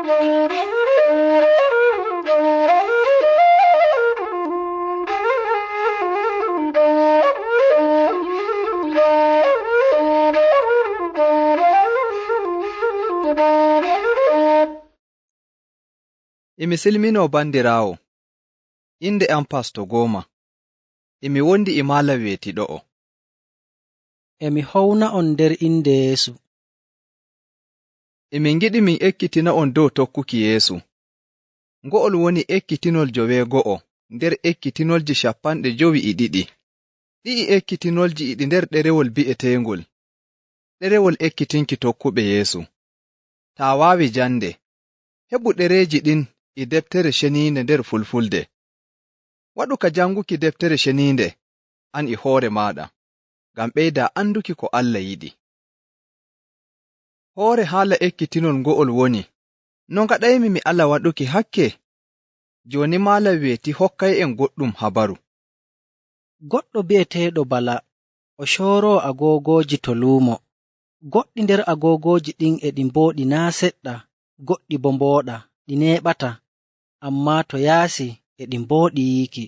Imi silmino bandirawo, inde am Pasto Goma, imi wondi e mala wetiɗo'o. Emi howna on nder inde Yeesu. Emi ngiɗi min ekkitina on dow tokkuki Yeesu. Ngo'ol woni ekkitinol 9 nder ekkitinolji 52. Ɗi'i ekkitinolji iɗi nder ɗerewol bi'etengol, ɗerewol ekkitinki tokkuɓe Yeesu. Ta waawi jande, heɓu ɗereji ɗin e deftere ceniinde nder Fulfulde. Waɗu ka janguki deftere ceniinde an e hoore maɗa, ngam ɓeyda anduki ko Allah yiɗi. Hoore haala ekkitinol ngo'ol woni, no ngaɗaymi mi ala waɗuki hakke? Joni mala weeti hokkay en goɗɗum habaru. Goɗɗo bi'eteeɗo Bala o shooro agogoji to luumo. Goɗɗi nder agogoji ɗin e ɗi mbooɗi naa seɗɗa, goɗɗi bo mbooɗa, ɗi neeɓata, amma to yaasi e ɗi mbooɗi yiiki.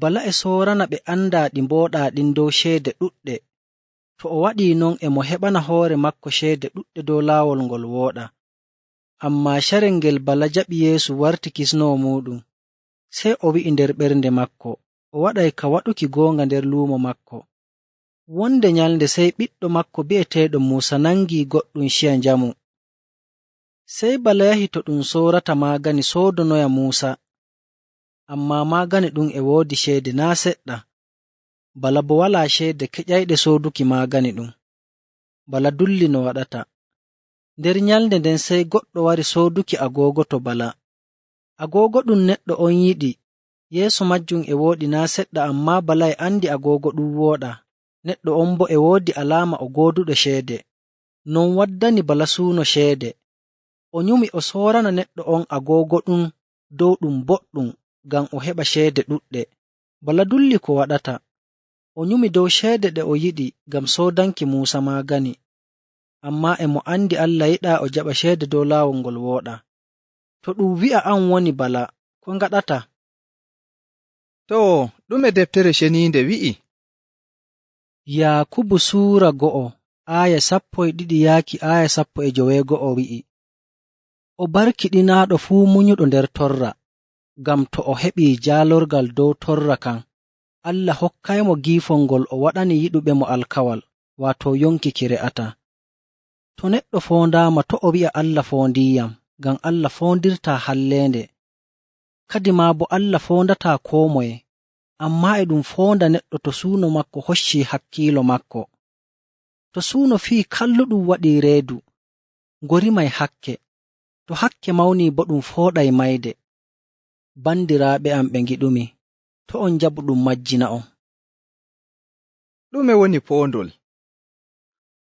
Bala e soorana ɓe anda ɗi mbooɗa ɗin dow ceede ɗuɗɗe. To o waɗi non e mo heɓana hoore makko ceede ɗuɗɗe dow laawol ngol wooɗa. Amma carel ngel Bala jaɓi Yeesu warti kisnowo muɗum, sey o wi'i nder ɓernde makko o waɗay ka waɗuki goonga nder luumo makko. Wonde nyalnde sey ɓiɗɗo makko bi'eteeɗo Muusa nangi goɗɗum ciya njamu. Sey Bala yahi to ɗum soorata maagani soodonoya Muusa, amma maagani ɗum e woodi ceede naa seɗɗa. Bala bo walaa ceede keƴayɗe sooduki maagani ɗum. Bala dulli no waɗata. Nder nyalnde nden sey goɗɗo wari sooduki agoogo to Bala. Agoogo ɗum neɗɗo on yiɗi, yeeso majjum e wooɗi naa seɗɗa, amma Bala e andi agoogo ɗum wooɗa. Neɗɗo on bo e woodi alaama o gooduɗo ceede. Non waddani Bala suuno ceede. O nyumi o soorana neɗɗo on agoogo ɗum dow ɗum boɗɗum ngam o heɓa ceede ɗuɗɗe. Bala dulli ko waɗata. O nyumi dow ceede ɗe o yiɗi ngam soodanki Muusa maagani. Amma e mo andi Allah yiɗaa o jaɓa ceede dow laawol ngol wooɗa. To ɗum wi'a an woni Bala, ko ngaɗata? To, ɗume deftere ceniinde wi'i? Yakubu Suura 2 aya 12 yaaki aya 19 wi'i, o barkiɗinaaɗo fuu munyuɗo nder torra, ngam to o heɓi jaalorgal dow torra kan, Allah hokkaymo giifol ngol o waɗani yiɗuɓe mo alkawal, waato yonki ki re'ata. To neɗɗo foondaama to o wi'a Allah foondiyam, ngam Allah foondirtaa halleende. Kadi maa bo Allah foondataa koo moye, amma e ɗum foonda neɗɗo to suuno makko hocci hakkiilo makko. To suuno fii kalluɗum waɗi reedu, ngorimay hakke. To hakke mawni bo ɗum fooɗay mayde. Bandiraaɓe am ɓe ngiɗumi, to on njaɓu ɗum majjina on. Ɗume woni poondol?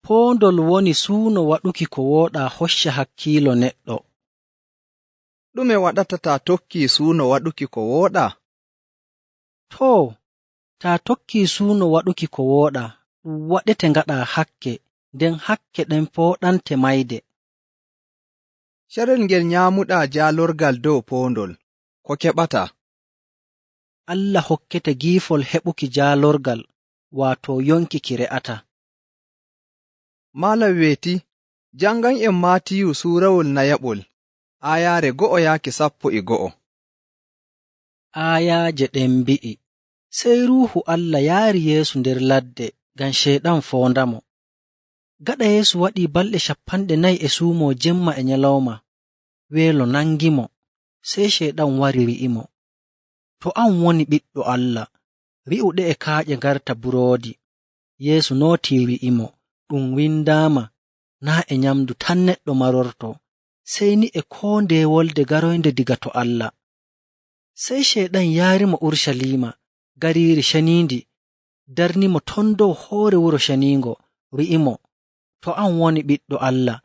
Poondol woni suuno waɗuki ko wooɗa hocca hakkiilo neɗɗo. Ɗume waɗata ta tokki suuno waɗuki ko wooɗa? To, ta tokki suuno waɗuki ko wooɗa, ɗum waɗete ngaɗa hakke, nden hakke ɗen fooɗante mayde. Carel ngel nyaamuɗa jaalorgal dow poondol, ko keɓata? Allah hokkete giifol heɓuki jaalorgal, waato yonki ki re'ata. Malam weeti, jangan en Maatiyu suurawol nayaɓol, ayaare 1 yaaki 11. Ayaaje ɗen mbi'i, sey Ruuhu Allah yaari Yeesu nder ladde ngam Ceyɗan foondamo. Gaɗa Yeesu waɗi balɗe 40 e suumo jemma e nyalawma, weelo nangimo, sey Ceyɗan wari wi'imo, to an woni ɓiɗɗo Allah, wi'uɗe e kaaƴe ngarta buroodi. Yeesu nooti wi'imo, ɗum windaama, naa e nyamdu tan neɗɗo marorto, sey ni e koo nde wolde garoynde diga to Allah. Sey Ceyɗan yaarimo Urshalima, gariiri ceniindi, darnimo ton dow hoore wuro ceniingo, wi'imo, to an woni ɓiɗɗo Allah,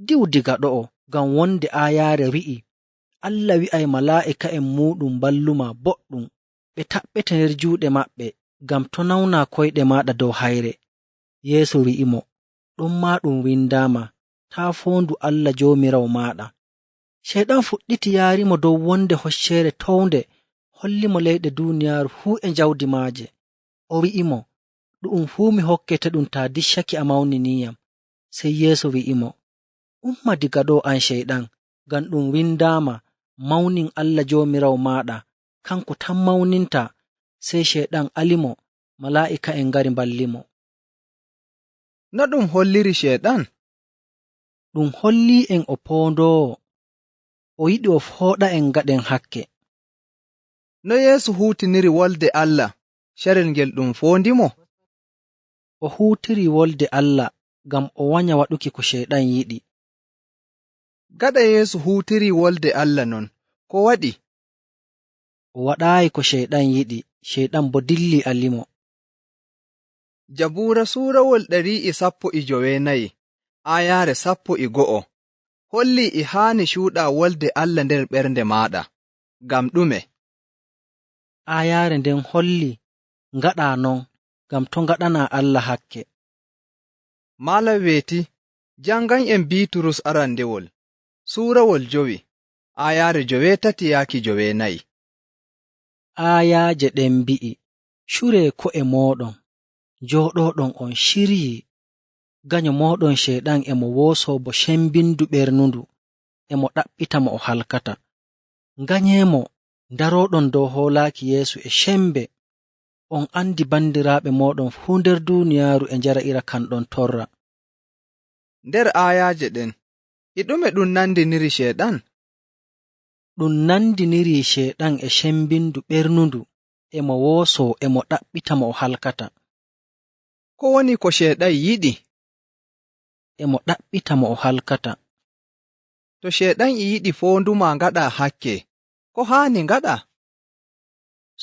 diw diga ɗo'o, ngam wonde aayaare wi'i, Allah wi'ay malaa'ika'en muɗum balluma boɗɗum, ɓe taɓɓete nder juuɗe maɓɓe, ngam to nawna koyɗe maaɗa dow hayre. Yeesu wi'imo, ɗon ma ɗum windaama, taa foondu Allah Joomiraawo maaɗa. Sheyɗan fuɗɗiti yaarimo dow wonde hoccere townde, hollimo leyɗe duniyaaru fuu e jawdi maaje. O wi'imo, ɗu'um fuu mi hokkete ɗum taa diccaki a mawniniyam. Sey Yeesu wi'imo, umma diga ɗo an sheyɗan, ngam ɗum windaama, mawnin Allah Joomiraawo maaɗa, kanko tan mawninta. Sey sheyɗan alimo, malaa'ika'en ngari mballimo. No ɗum holliri sheyɗan? Ɗum holli en o poondoowo. O yiɗi o fooɗa en ngaɗen hakke. No Yeesu huutiniri wolde Allah carel ngel ɗum foondimo? O huutiri wolde Allah ngam o wanya waɗuki ko sheyɗan yiɗi. Gaɗa Yeesu huutiri wolde Allah non, ko waɗi? O waɗaayi ko sheyɗan yiɗi, sheyɗan bo dilli alimo. Jabuura suurawol 114 ayaare 12 holli e haani cuuɗa wolde Allah nder ɓernde maaɗa. Ngam ɗume? Ayaare nden holli ngaɗa non, ngam to ngaɗana Allah hakke. Malam weeti, jangan en Biiturus arandewol, suurawol 5, ayaare 13-14. Ayaaje ɗen mbi'i, cure ko'e moɗon, jooɗoɗon on shiryi, ganyo moɗon sheyɗan emo wooso bo shembindu ɓernundu, emo ɗaɓɓita mo o halkata. Nganyemo daroɗon dow hoolaaki Yeesu e shembe. On andi bandiraaɓe moɗon fuu nder duniyaaru e njara'ira kanɗon torra. Nder ayaaje ɗen, e ɗume ɗum nandiniri sheyɗan? Ɗum nandiniri sheyɗan e shembindu ɓernundu, emo wooso emo ɗaɓɓita mo o halkata. Ko woni ko sheyɗan yiɗi? Emo ɗaɓɓita mo o halkata. To sheyɗan e yiɗi foonduma ngaɗa hakke, ko haani ngaɗa?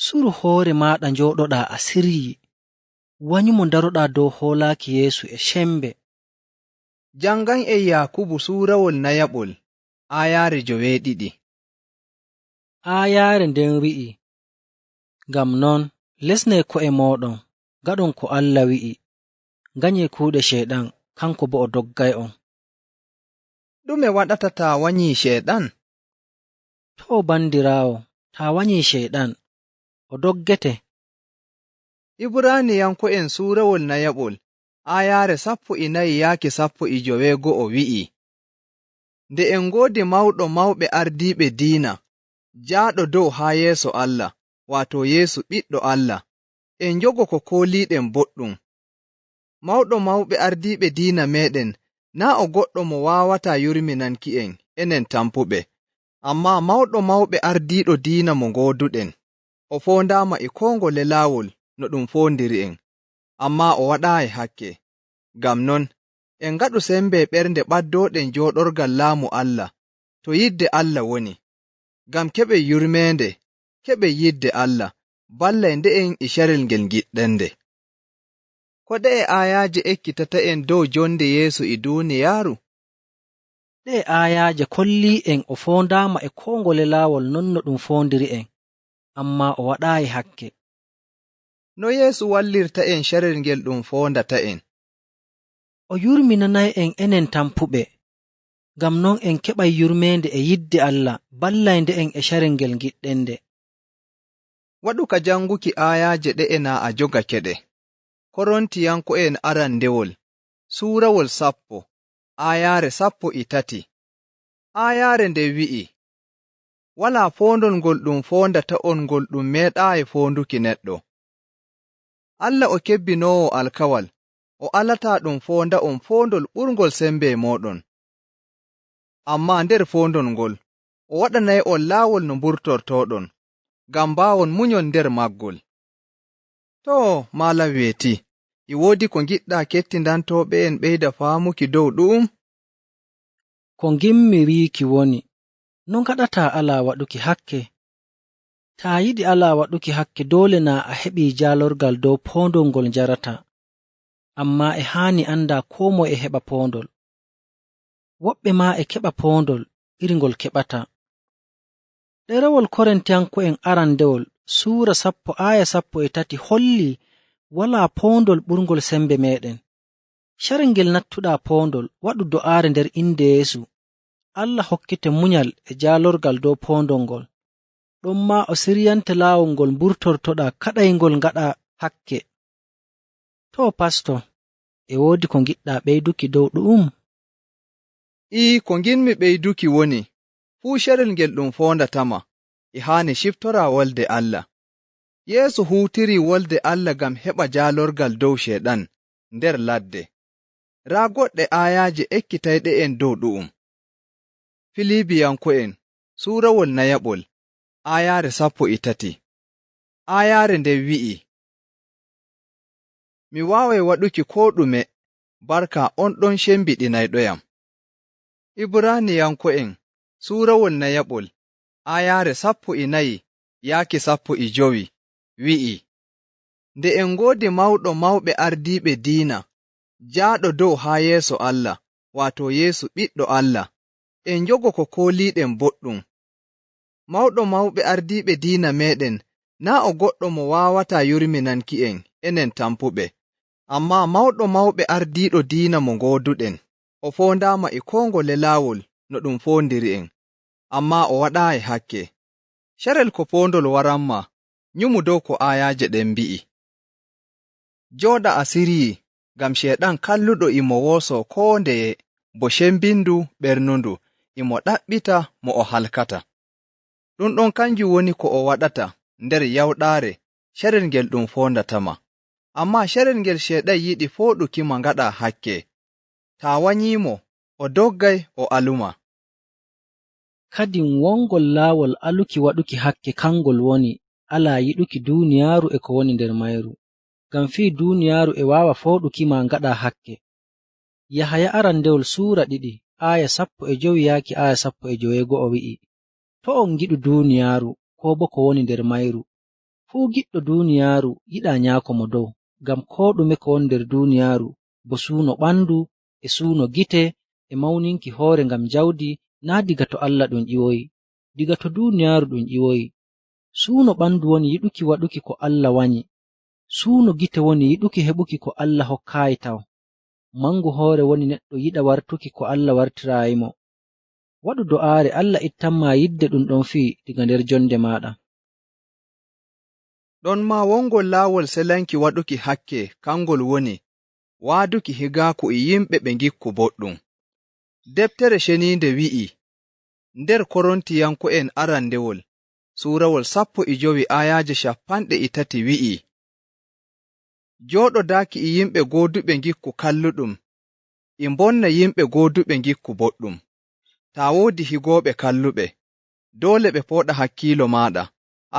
Suru hoore maaɗa njooɗoɗa a siryi, wanyumo daroɗa dow hoolaaki Yeesu e shembe. Jangan en Yakubu suurawol 4 ayaare 2. Ayaare nden wi'i, ngam non lesne ko'e moɗon, ngaɗon ko Allah wi'i, nganye kuuɗe sheyɗan, kanko bo o doggay on. Ɗume waɗata taa wanyi sheyɗan? To bandiraawo, taa wanyi sheyɗan, o doggete. Ibraaniyanko'en suurawol 4 ayaare 14-15 wi'i, nde en ngoodi mawɗo mawɓe ardiiɓe diina, jaaɗo dow haa yeeso Allah, waato Yeesu ɓiɗɗo Allah, en njogo ko kooliiɗen boɗɗum. Mawɗo mawɓe ardiiɓe diina meɗen naa o goɗɗo mo waawata yurminanki'en enen tampuɓe, amma mawɗo mawɓe ardiiɗo diina mo ngooduɗen. O foondaama e koo ngole laawol no ɗum foondiri en, amma o waɗaayi hakke. Ngam non, en ngaɗu sembe ɓernde ɓaddooɗen jooɗorgal laamu Allah, to yidde Allah woni, ngam keɓen yurmeende, keɓen yidde Allah, ballay nde'en e carel ngel giɗɗende. Ko ɗe'e ayaaje ekkitata en dow jonde Yeesu e duuniyaaru? Ɗe ayaaje kolli en o foondaama e koo ngole laawol non no ɗum foondiri en, amma o waɗaayi hakke. No Yeesu wallirta en carel ngel ɗum foondata en? O yurminanay en enen tampuɓe, ngam non en keɓay yurmeende e yidde Allah, ballay nde'en e carel ngel giɗɗende. Waɗu ka janguki ayaaje ɗe'e naa a jogake ɗe. Korontiyanko'en arandewol, suurawol 10, ayaare 13. Ayaare nde wi'i, walaa foondol ngol ɗum foondata on ngol ɗum meeɗaayi foonduki neɗɗo. Allah o kebbinoowo alkawal, o alataa ɗum foonda on foondol ɓurngol sembe moɗon. Amma nder foondol ngol, o waɗanay on laawol no mburtortoɗon, ngam mbaawon munyon nder maggol. To, malam weeti, e woodi ko giɗɗa kettindantooɓe en ɓeyda faamuki dow ɗum? Ko ngimmi wiiki woni, no ngaɗata alaa waɗuki hakke? Taa yiɗi alaa waɗuki hakke doole na a heɓii jaalorgal dow poondol ngol njarata, amma e haani anda koo moye e heɓa poondol. Woɓɓe maa e keɓa poondol iri ngol keɓata. Ɗerewol Korintiyanko'en arandewol suura 10:13 holli walaa poondol ɓurngol sembe meɗen. Carel ngel nattuɗaa poondol, waɗu do'aare nder inde Yeesu, Allah hokkete munyal e jaalorgal dow poondol ngol, ɗon ma o siryante laawol ngol mburtortoɗa kaɗayngol ngaɗa hakke. To pasto, e woodi ko giɗɗa ɓeyduki dow ɗum? Ko nginmi ɓeyduki woni, fuu sherel ngel ɗum fondatama, e haani ciftora wolde Allah. Yeesu huutiri wolde Allah ngam heɓa jaalorgal dow Sheeɗan nder ladde. Raa goɗɗe aayaaje ekkitayɗe'en dow ɗu'um. Filibiyanko'en suurawol nayaɓol, aayaare 13. Aayaare nden wi'i, mi waaway waɗuki koo ɗume barka on ɗon cembiɗinayɗoyam. Ibraaniyanko'en suurawol nayaɓol, aayaare 14 yaaki 15 wi'i, nde en ngoodi mawɗo mawɓe ardiiɓe diina, jaaɗo dow haa yeeso Allah, waato Yeesu ɓiɗɗo Allah, en njogo ko kooliiɗen boɗɗum. Mawɗo mawɓe ardiiɓe diina meɗen naa o goɗɗo mo waawataa yurminanki'en enen tampuɓe, ammaa mawɗo mawɓe ardiiɗo diina mo ngooduɗen, o foondaama e koo ngole laawol no ɗum foondiri en, ammaa o waɗaayi hakke. Carel ko poondol waranma, nyumu dow ko aayaaje ɗen mbi'i. Jooɗa a siryi, ngam Sheeɗan kalluɗo imo wooso koo ndeye, bo cembindu ɓernundu, imo ɗaɓɓita mo o halkata. Ɗum ɗon kanjum woni ko o waɗata nder yawɗaare carel ngel ɗum fondatama. Ammaa carel ngel Sheeɗan yiɗi fooɗukima ngaɗa hakke. Taa wanyiimo, o doggay o aluma. Kadin wongol laawol aluki waɗuki hakke kangol woni alaa yiɗuki duuniyaaru e ko woni nder mayru, ngam fii duuniyaaru e waawa fooɗukima ngaɗa hakke. Yahaya arandewol suura 2 aaya 15 yaaki aaya 15 wi'i, to on giɗu duuniyaaru koo bo ko woni nder mayru, fuu giɗɗo duuniyaaru yiɗaa nyaako mo dow, ngam koo ɗume ko woni nder duuniyaaru, bo suuno ɓandu e suuno gite e mawninki hoore ngam jawdi, naa diga to Allah ɗum ƴiwoyi, diga to duuniyaaru ɗum ƴiwoyi. Suuno ɓandu woni yiɗuki waɗuki ko Allah wanyi, suuno gite woni yiɗuki heɓuki ko Allah hokkaayi taw, mangu hoore woni neɗɗo yiɗa wartuki ko Allah wartirayimo. Waɗu do'aare Allah ittanma yidde ɗum ɗon fii diga nder jonde maɗa. Ɗon ma wongol laawol selanki waɗuki hakke kangol woni waaduki higaaku e yimɓe ɓe ngikku boɗɗum. Deftere ceniinde wi'i nder Korontiyanko'en arandewol suurawol 15 aayaaje 30 wi'i, jooɗodaaki e yimɓe gooduɓe ngikku kalluɗum e mbonna yimɓe gooduɓe ngikku boɗɗum. Taa woodi higooɓe kalluɓe, doole ɓe pooɗa hakkiilo maaɗa,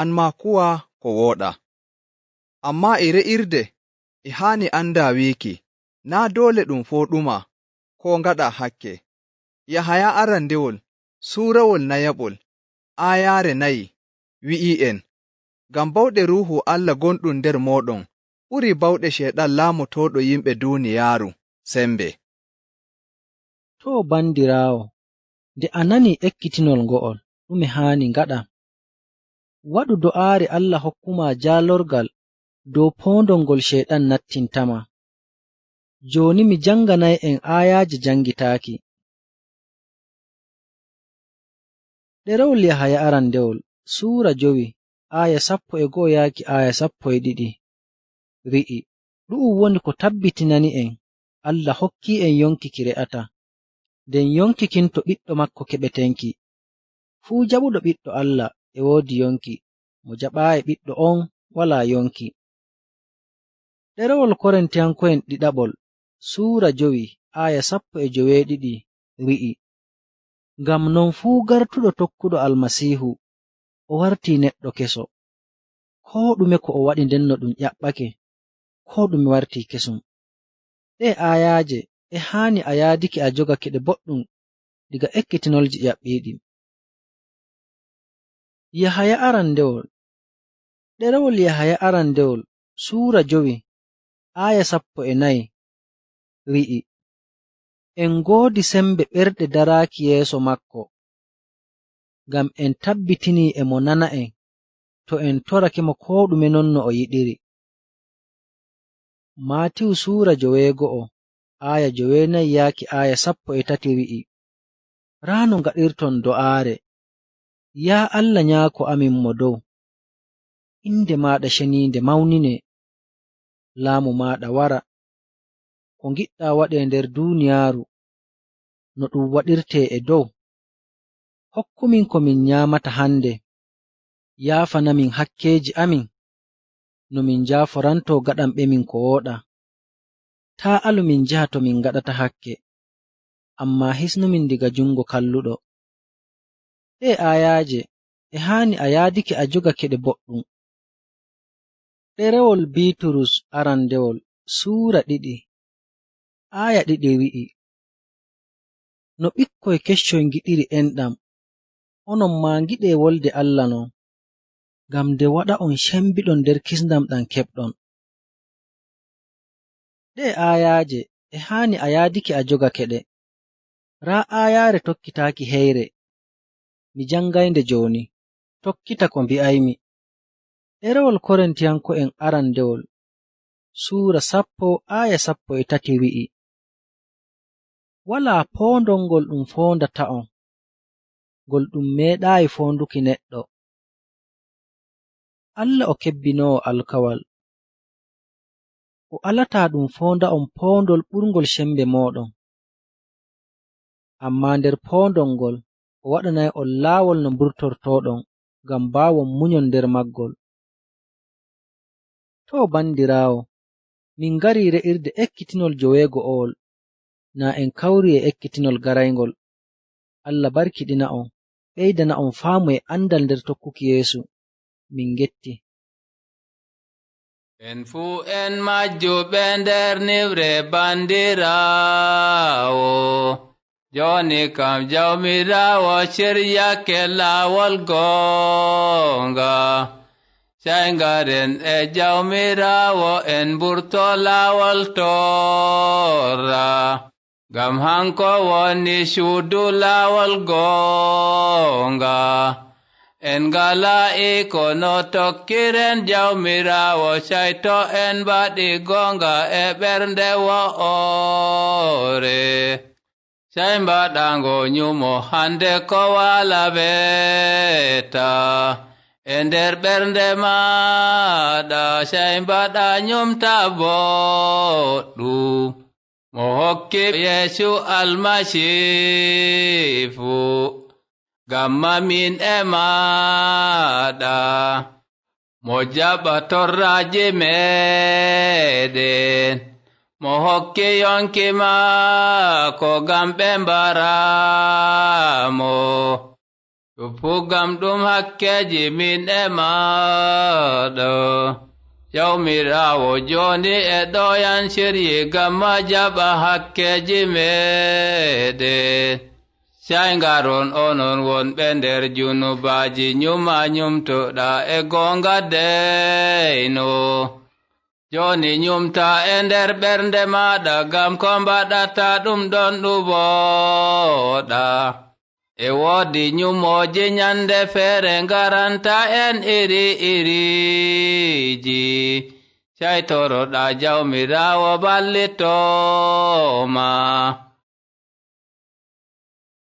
an ma kuwa ko wooɗa. Ammaa e re'irde e haani anda wiiki, naa doole ɗum fooɗuma ko ngaɗa hakke. Yahaya arandewol suurawol nayaɓol aayaare 4 wi'i'en, ngam bawɗe ruuhu Allah gonɗum nder mooɗon ɓuri bawɗe Sheeɗan laamotooɗo yimɓe duuniyaaru sembe. To bandiraawo, nde a nani ekkitinol ngo'ol, ɗume haani ngaɗa? Waɗu do'aare Allah hokkuma jaalorgal dow poondol ngol Sheeɗan nattintama. Jooni mi janganay en aayaaje jangitaaki. Ɗerewol Yahaya arandewol suura 5 aaya 11 yaaki aaya 12 wi'i, ɗu'um woni ko tabbitinani en Allah hokki en yonki ki re'ata, nden yonki kin to ɓiɗɗo makko keɓetenki. Fuu jaɓuɗo ɓiɗɗo Allah e woodi yonki, mo jaɓaayi ɓiɗɗo on walaa yonki. Ɗerewol Korintiyanko'en ɗiɗaɓol suura 5 aaya 12 wi'i, ngam non fuu gartuɗo tokkuɗo Almasiihu o wartii neɗɗo keso, koo ɗume ko o waɗi ndenno ɗum ƴaɓɓake, koo ɗume wartii kesum. Ɗe aayaaje e haani a yaadiki a jogake ɗe boɗɗum diga ekkitinolji ƴaɓɓiiɗi. Yahaya arandewol ɗerewol Yahaya arandewol suura 5 aaya 14 wi'i, en ngoodi sembe ɓerɗe daraaki yeeso makko, ngam en tabbitini e mo nana en to en torake mo koo ɗume non no o yiɗiri. Maatiw suura 9 aaya 9 yaaki aaya 13 wi'i, raa no ngaɗirton do'aare. Yaa Allah nyaako amin mo dow, inde maaɗa ceniinde mawnine, laamu maaɗa wara, ko ngiɗɗa waɗe nder duuniyaaru no ɗum waɗirte e dow. Hokkumin ko min nyaamata hannde, yaafanamin hakkeeji amin, no min njaaforanto gaɗanɓemin ko wooɗa. Taa alu min njaha to min ngaɗata hakke, ammaa hisnumin diga jungo kalluɗo. Ɗe aayaaje e haani a yaadiki a jogake ɗe boɗɗum. Ɗerewol Biiturus arandewol suura 2 aaya 2 wi'i, no ɓikkoy keccoy ngiɗiri enɗam, onon ma ngiɗe wolde Allah non, ngam nde waɗa on cembiɗon nder kisndam ɗam keɓɗon. Ɗe aayaaje e haani a yaadiki a jogake ɗe. Raa aayaare tokkitaaki heyre, mi jangaynde jooni, tokkita ko mbi'aymi. Ɗerewol Korintiyanko'en arandewol suura 10 aaya 13 wi'i, walaa poondol ngol ɗum foondata'on, ngol ɗum meeɗaayi foonduki neɗɗo. Allah o kebbinoowo alkawal, o alataa ɗum foonda'on poondol ɓurngol cembe mooɗon, ammaa nder poondol ngol o waɗanay on laawol no mburtortoɗon ngam mbaawon munyon nder maggol. To bandiraawo, min ngari re'irde ekkitinol joweego'owol, na en kawri e ekkitinol garayngol. Allah barkiɗina on, ɓeydana on faamu e andal nder tokkuki Yeesu. Min getti. En fuu en majjuɓe nder niwre bandiraawo, joni kam jawmiraawo ciryake laawol goonga. Sey ngaren e jawmiraawo en burto laawol torra, ngam hanko woni suudu laawol goonga. En ngala iko no tokkiren jawmiraawo, sey to en mbaɗi goonga e ɓernde wo'ore. Sey mbaɗango nyumo hande ko wala weta e nder ɓernde maɗa, sey mbaɗa nyumta boɗɗum mo hokki Yeesu almasiihu, gamma min e maɗa, mo jaɓa torraji meɗen, mo hokki yonki maako gam ɓe mbaramo. Fu gam ɗum hakkeji min e maɗa. Jawmiraawo joni e ɗoyan siryi gamma jaɓa hakkeji meɗen. Sey ngaron onon wonɓe nder junubaji, nyuma nyumtoɗa e goonga deyno. Joni nyumta e nder ɓernde maɗa, gam ko mbaɗata ɗum ɗon ɗum woɗa. E woodi nyumoji nyande feere ngaranta en iri iriji, sey toroɗa jawmiraawo ballitoma.